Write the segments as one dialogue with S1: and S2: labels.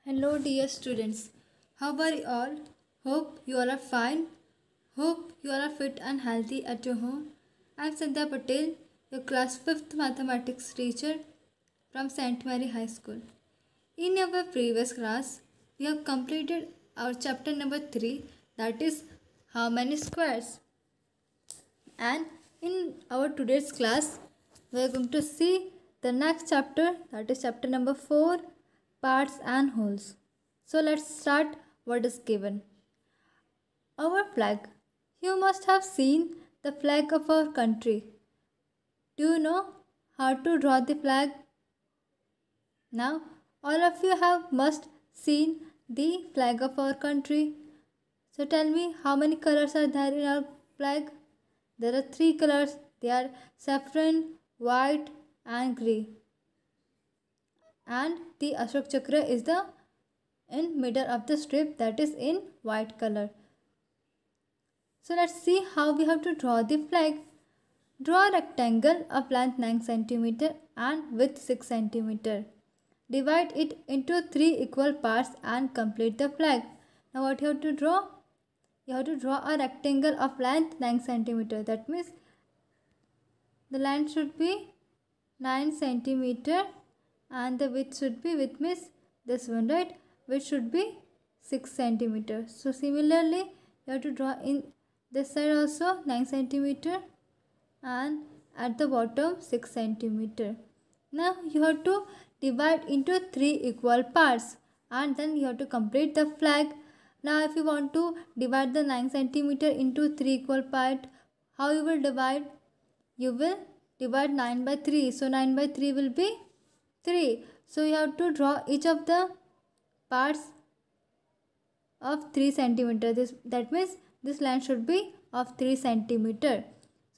S1: Hello, dear students. How are you all? Hope you all are fine. Hope you all are fit and healthy at your home. I am Sandhya Patel, your class 5th mathematics teacher from St. Mary High School. In our previous class, we have completed our chapter number 3, that is how many squares. And in our today's class, we are going to see the next chapter, that is chapter number 4, parts and wholes. So let's start what is given. Our flag. You must have seen the flag of our country. Do you know how to draw the flag? Now, all of you have must seen the flag of our country. So tell me, how many colors are there in our flag? There are 3 colors. They are saffron, white and grey. And the Ashok Chakra is the in middle of the strip, that is in white color. So let's see how we have to draw the flag. Draw a rectangle of length 9 cm and width 6 cm. Divide it into 3 equal parts and complete the flag. Now what you have to draw? You have to draw a rectangle of length 9 cm. That means the length should be 9 cm and the width should be, width means this one, right? Width should be 6 cm. So similarly, you have to draw in this side also 9 cm and at the bottom 6 cm. Now you have to divide into 3 equal parts and then you have to complete the flag. Now if you want to divide the 9 cm into 3 equal parts, how you will divide? You will divide 9 by 3. So 9 by 3 will be 3. So you have to draw each of the parts of 3 cm. That means this line should be of 3 cm.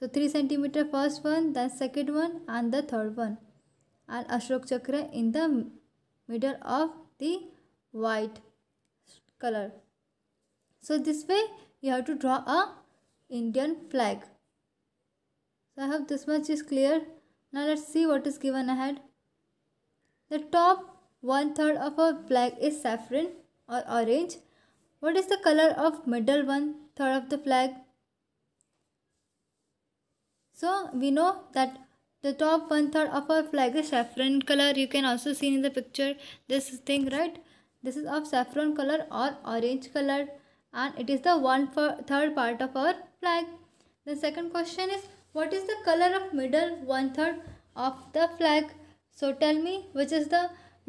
S1: So 3 cm first one, then second one and the third one. And Ashok Chakra in the middle of the white color. So this way you have to draw a Indian flag. So I hope this much is clear. Now let's see what is given ahead. The top 1/3 of our flag is saffron or orange. What is the color of middle 1/3 of the flag? So we know that the top 1/3 of our flag is saffron color. You can also see in the picture this thing, right? This is of saffron color or orange color and it is the 1/3 part of our flag. The second question is, what is the color of middle 1/3 of the flag? So tell me, which is the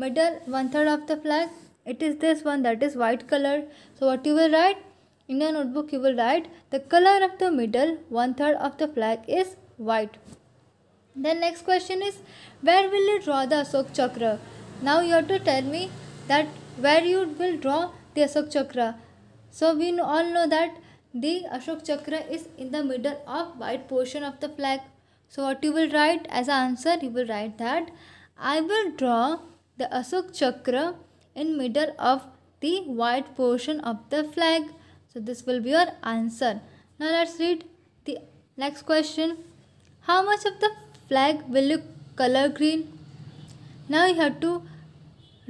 S1: middle 1/3 of the flag? It is this one, that is white color. So what you will write? In your notebook you will write the color of the middle 1/3 of the flag is white. Then next question is, where will you draw the Ashok Chakra? Now you have to tell me that where you will draw the Ashok Chakra. So we all know that the Ashok Chakra is in the middle of white portion of the flag. So what you will write as an answer? You will write that I will draw the Ashok Chakra in middle of the white portion of the flag. So this will be your answer. Now let's read the next question. How much of the flag will you color green? Now you have to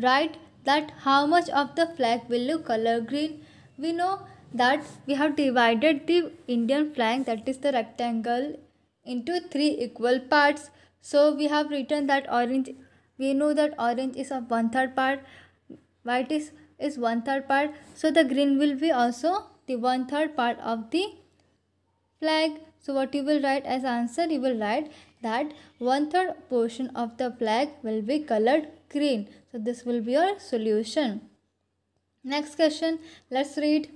S1: write that how much of the flag will you color green. We know that we have divided the Indian flag, that is the rectangle, into 3 equal parts. So we have written that orange, we know that orange is of 1/3 part, white is 1/3 part. So the green will be also the 1/3 part of the flag. So what you will write as answer? You will write that 1/3 portion of the flag will be colored green. So this will be your solution. Next question, let's read.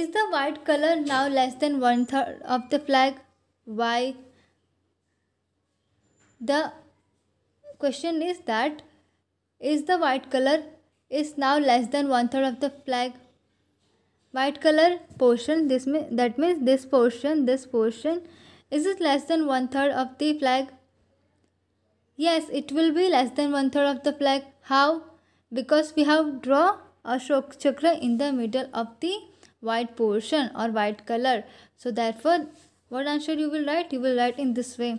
S1: Is the white color now less than 1/3 of the flag? Why? The question is that is the white color is now less than 1/3 of the flag? White color portion, that means this portion, is it less than 1/3 of the flag? Yes, it will be less than 1/3 of the flag. How? Because we have drawn Ashok Chakra in the middle of the white portion or white color. So therefore, what answer you will write? You will write in this way.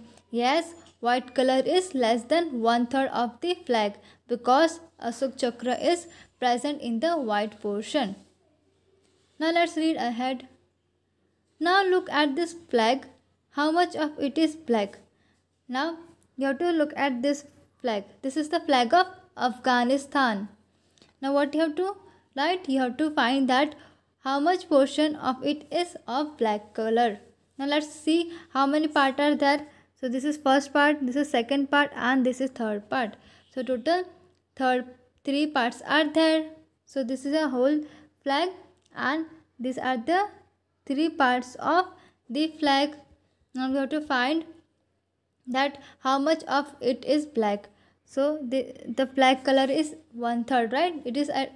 S1: Yes, white color is less than 1/3 of the flag because Ashok Chakra is present in the white portion. Now let's read ahead. Now look at this flag. How much of it is black? Now you have to look at this flag. This is the flag of Afghanistan. Now what you have to write? You have to find that how much portion of it is of black color. Now let's see how many parts are there. So this is first part, this is second part, and this is third part. So total three parts are there. So this is a whole flag, and these are the three parts of the flag. Now we have to find that how much of it is black. So the flag color is 1/3, right? It is at,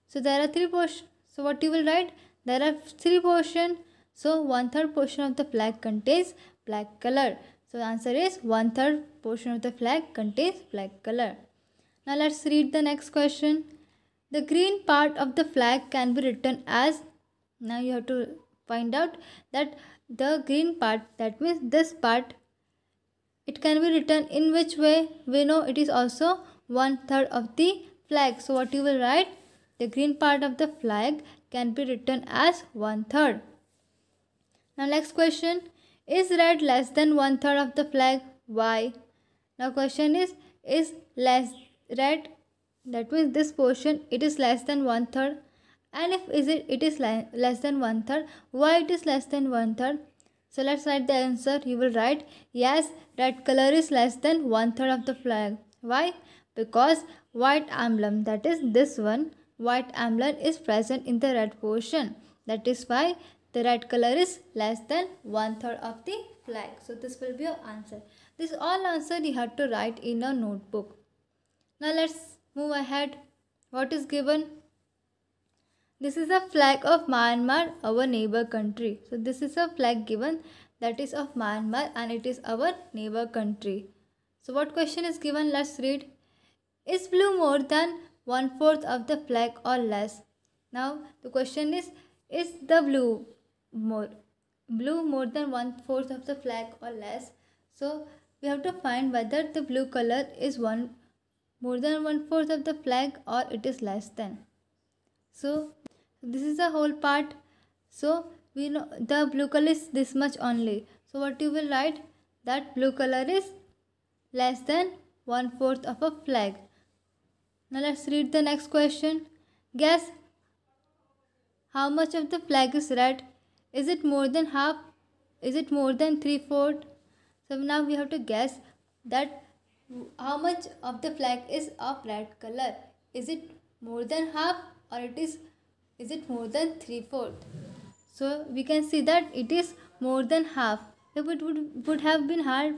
S1: so there are three portions. So what you will write? There are three portions. So 1/3 portion of the flag contains black color. So the answer is 1/3 portion of the flag contains black color. Now let's read the next question. The green part of the flag can be written as. Now you have to find out that the green part, that means this part, it can be written in which way? We know it is also 1/3 of the flag. So what you will write? The green part of the flag can be written as 1/3. Now next question. Is red less than 1/3 of the flag? Why? Now question is less red, that means this portion, it is less than 1/3. And if it is less than 1/3, why it is less than 1/3? So let's write the answer. You will write, yes, red color is less than 1/3 of the flag. Why? Because white emblem, that is this one, white emblem is present in the red portion. That is why the red color is less than 1/3 of the flag. So this will be your answer. This all answer you have to write in a notebook. Now let's move ahead. What is given? This is a flag of Myanmar, our neighbor country. So this is a flag given that is of Myanmar and it is our neighbor country. So what question is given? Let's read. Is blue more than 1/4 of the flag or less? Now the question is the blue more than 1/4 of the flag or less? So we have to find whether the blue color is more than 1/4 of the flag or it is less than. So this is the whole part. So we know the blue color is this much only. So what you will write? That blue color is less than 1/4 of a flag. Now let's read the next question. Guess how much of the flag is red? Is it more than half? Is it more than 3/4? So now we have to guess that how much of the flag is of red color. Is it more than half or is it more than 3/4? So we can see that it is more than half. If it would have been half,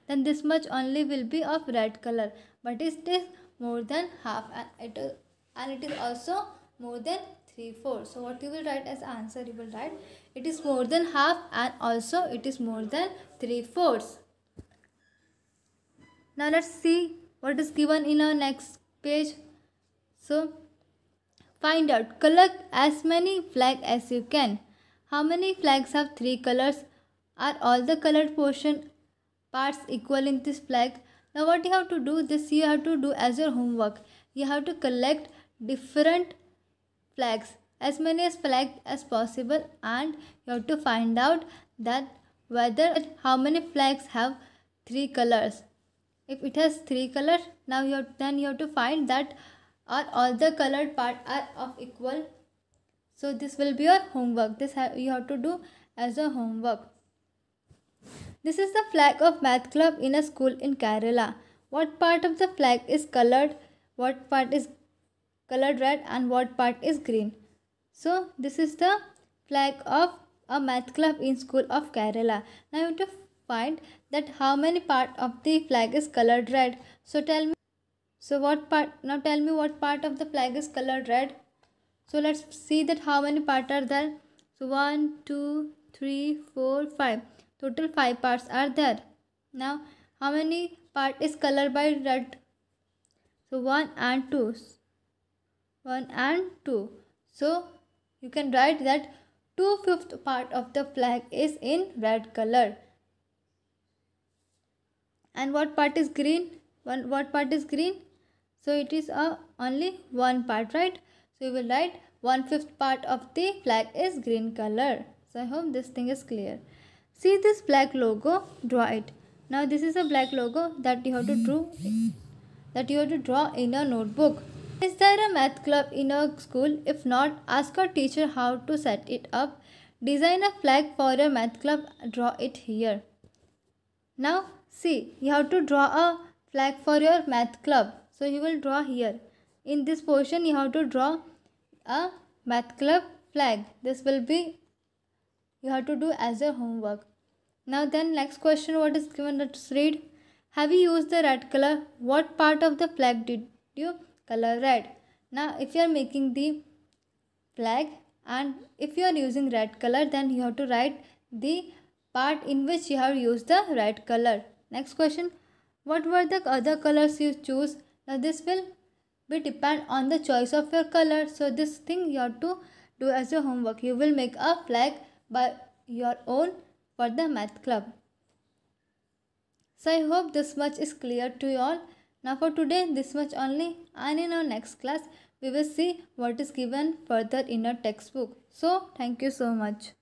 S1: then this much only will be of red color. But it is more than half, and it is also more than 3/4. So what you will write as answer? You will write it is more than half and also it is more than 3/4. Now let's see what is given in our next page. So find out. Collect as many flags as you can. How many flags have 3 colors? Are all the colored parts equal in this flag? Now what you have to do, this you have to do as your homework. You have to collect different flags, as many as flags as possible, and you have to find out that how many flags have 3 colors. If it has 3 colors, now you have to find that are all the colored parts are of equal. So this will be your homework. You have to do as a homework. This is the flag of math club in a school in Kerala. What part of the flag is colored? What part is colored red and what part is green? So this is the flag of a math club in school of Kerala. Now you have to find that how many part of the flag is colored red. So tell me. So what part? Now tell me what part of the flag is colored red. So let's see that how many parts are there. So 1, 2, 3, 4, 5. Total 5 parts are there. Now how many part is colored by red? So 1 and 2. 1 and 2. So you can write that 2/5 part of the flag is in red color. And what part is green? What part is green? So it is only one part, right? So you will write 1/5 part of the flag is green color. So I hope this thing is clear. See this black logo, draw it. Now this is a black logo that you have to draw in your notebook. Is there a math club in your school? If not, ask your teacher how to set it up. Design a flag for your math club, draw it here. Now see, you have to draw a flag for your math club. So you will draw here. In this portion you have to draw a math club flag. This will be, you have to do as your homework. Now then, next question what is given, let's read. Have you used the red color? What part of the flag did you color red? Now if you are making the flag and if you are using red color, then you have to write the part in which you have used the red color. Next question, what were the other colors you choose? Now this will be depend on the choice of your color. So this thing you have to do as your homework. You will make a flag by your own for the math club. So I hope this much is clear to you all. Now for today this much only, and in our next class we will see what is given further in our textbook. So thank you so much.